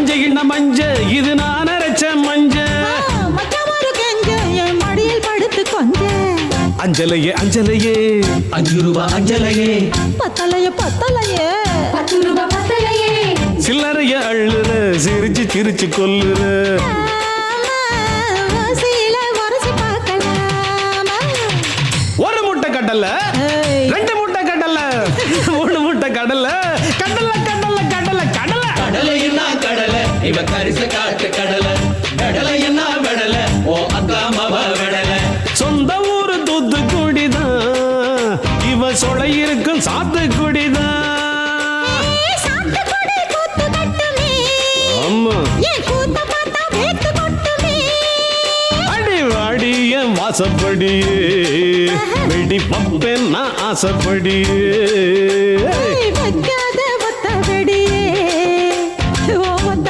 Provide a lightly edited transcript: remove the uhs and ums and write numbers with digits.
மஞ்ச மஞ்ச இது நான் அரைச்ச மஞ்ச என் மடியில் படுத்து கொஞ்ச அஞ்சலையே அஞ்சலையே 5 ரூபாய் அஞ்சலையே பத்தலையே 10 ரூபாய் பத்தலையே சில்லறைய அள்ளுற சிரிச்சு சிரிச்சு கொல்லுற ஒரு முட்டை கடல 2 முட்டை கடல 3 முட்டை கடல கடல கடல கடல கடல கடலை என்ன கடலை இவ கரிச காட்டு கடலை கடலை என்ன வெடலை ஓ அக்கா மவ வெடலை சொந்த ஊரு தூத்துக்குடிதான் இவ சொலை இருக்கும் சாத்துக்குடிதான் ஆமா அடி வாடிய வாசப்படியே வெடி பப்பேன் நான் ஆசைப்படியே